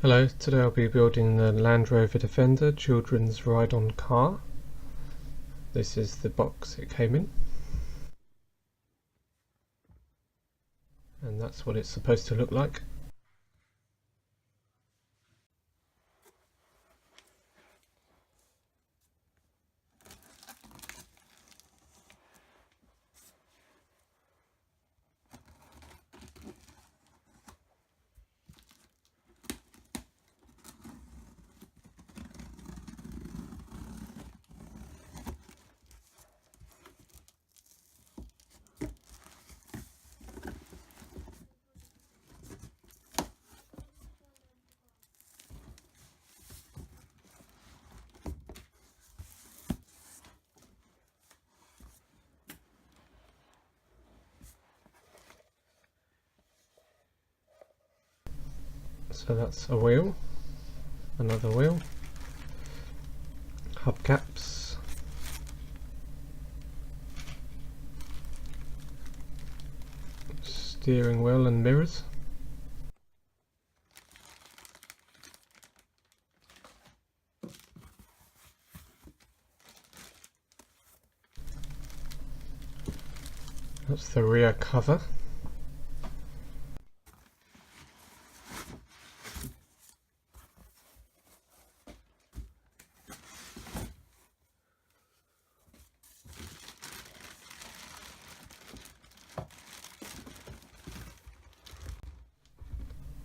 Hello, today I'll be building the Land Rover Defender children's ride-on car. This is the box it came in. And that's what it's supposed to look like. So that's a wheel, another wheel, hubcaps, steering wheel and mirrors. That's the rear cover.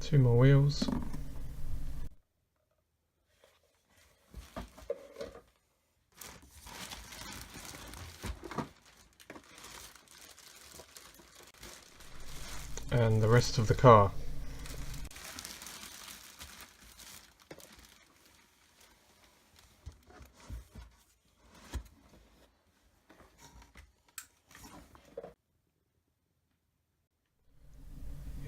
Two more wheels. And the rest of the car.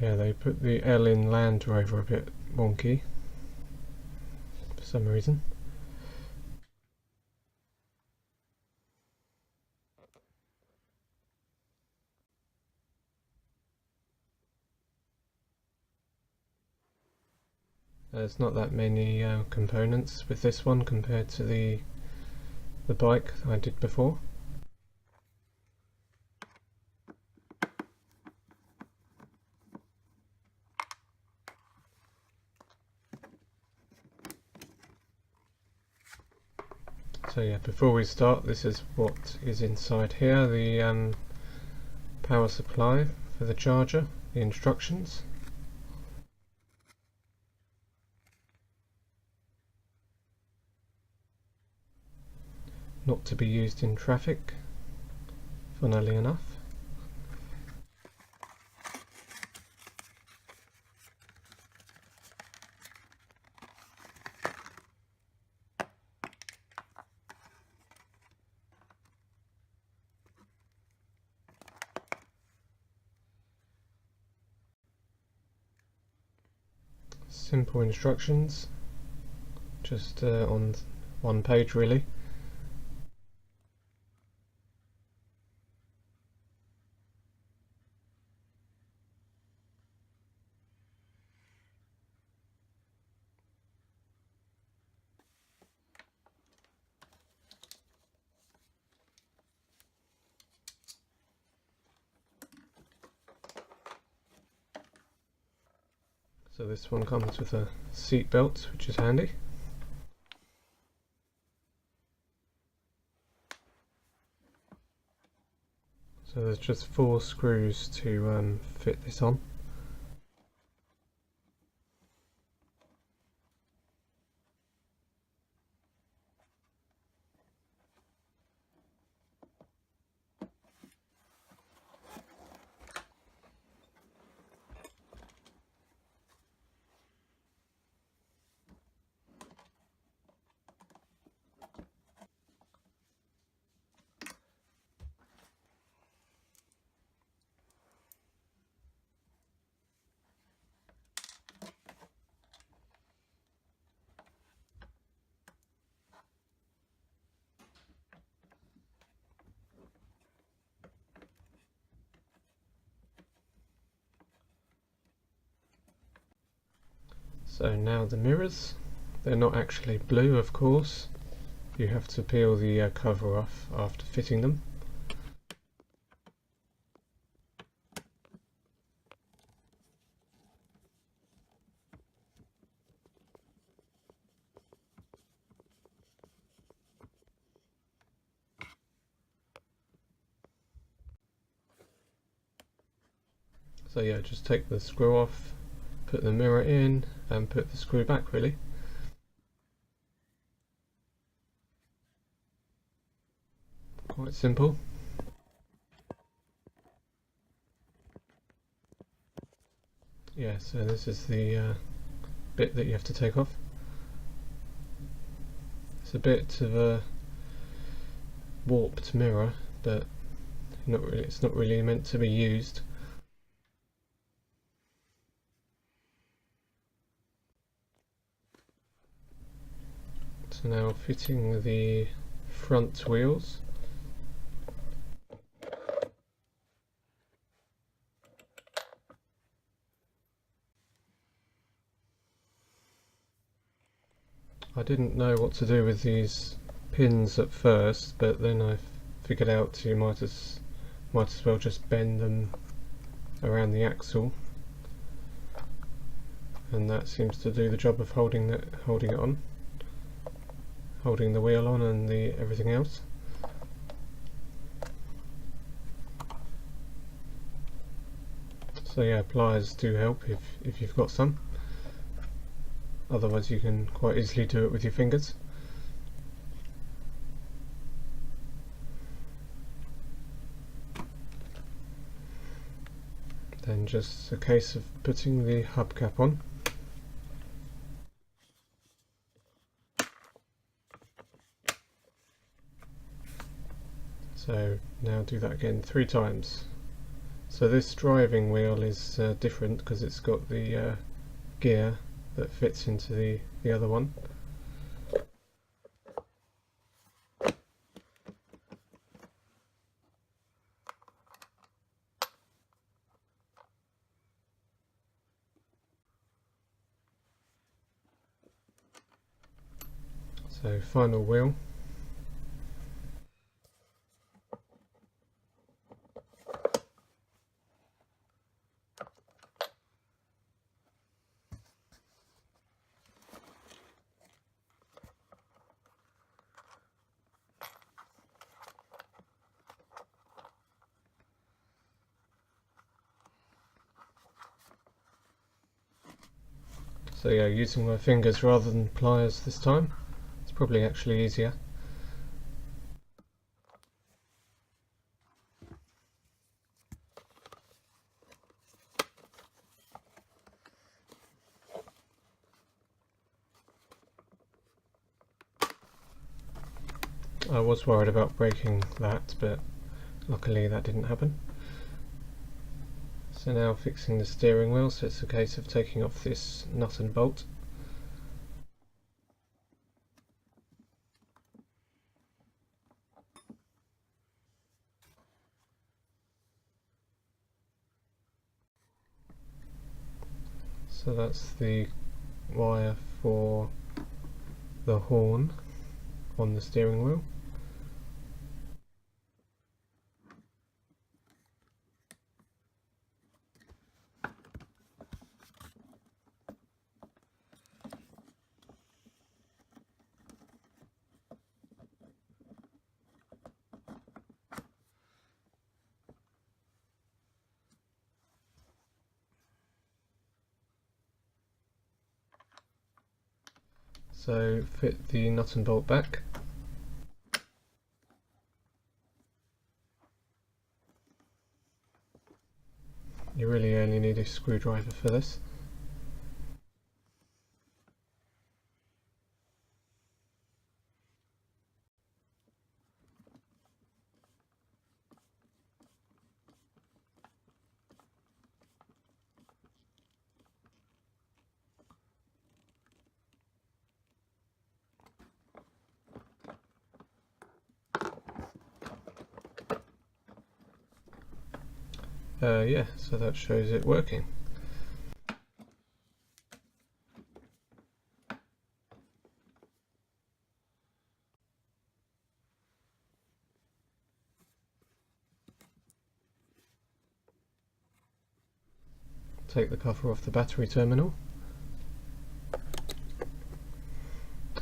Yeah, they put the L in Land Rover a bit wonky for some reason. There's not that many components with this one compared to the bike I did before. So yeah, before we start, this is what is inside here, the power supply for the charger, the instructions. Not to be used in traffic, funnily enough. Simple instructions, just on one page really. So this one comes with a seat belt, which is handy. So there's just 4 screws to fit this on. So now the mirrors, they're not actually blue, of course. You have to peel the cover off after fitting them. So yeah, just take the screw off, put the mirror in and put the screw back really. Quite simple. Yeah, so this is the bit that you have to take off. It's a bit of a warped mirror, but it's not really meant to be used. So now fitting the front wheels. I didn't know what to do with these pins at first, but then I figured out you might as well just bend them around the axle, and that seems to do the job of holding it on, holding the wheel on and everything else. So yeah, pliers do help if you've got some. Otherwise you can quite easily do it with your fingers. Then just a case of putting the hubcap on. So now do that again 3 times. So this driving wheel is different because it's got the gear that fits into the other one. So final wheel. So yeah, using my fingers rather than pliers this time. It's probably actually easier. I was worried about breaking that, but luckily that didn't happen. So now fixing the steering wheel, so it's a case of taking off this nut and bolt. So that's the wire for the horn on the steering wheel. So fit the nut and bolt back. You really only need a screwdriver for this. Yeah, so that shows it working. take the cover off the battery terminal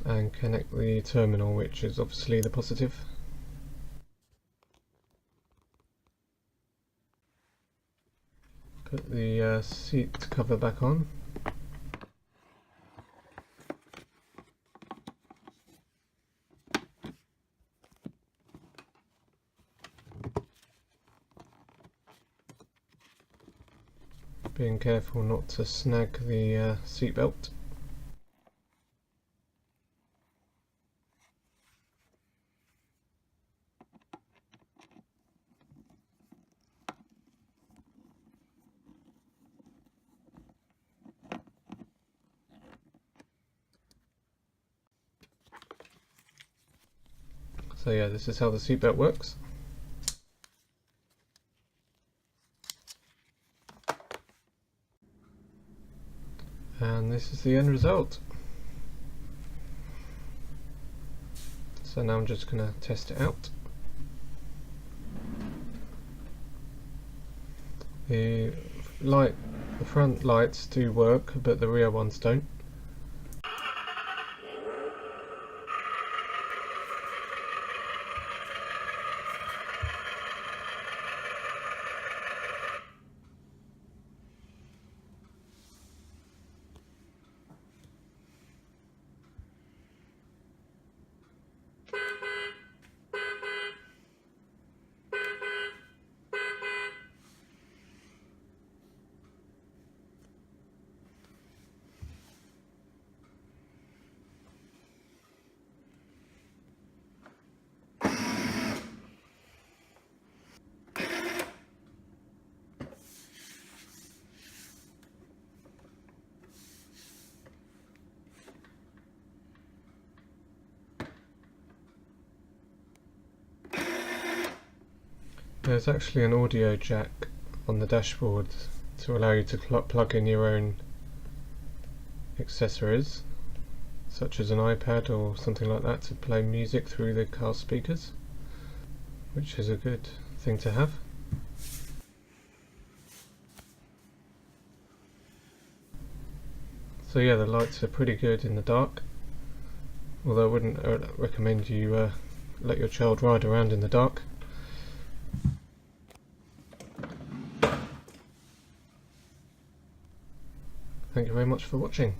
and connect the terminal, which is obviously the positive. Put the seat cover back on. Being careful not to snag the seat belt. So yeah, this is how the seatbelt works. And this is the end result. So now I'm just going to test it out. The front lights do work, but the rear ones don't. There's actually an audio jack on the dashboard to allow you to plug in your own accessories, such as an iPad or something like that, to play music through the car speakers, which is a good thing to have. So yeah, the lights are pretty good in the dark, although I wouldn't recommend you let your child ride around in the dark. Thank you very much for watching.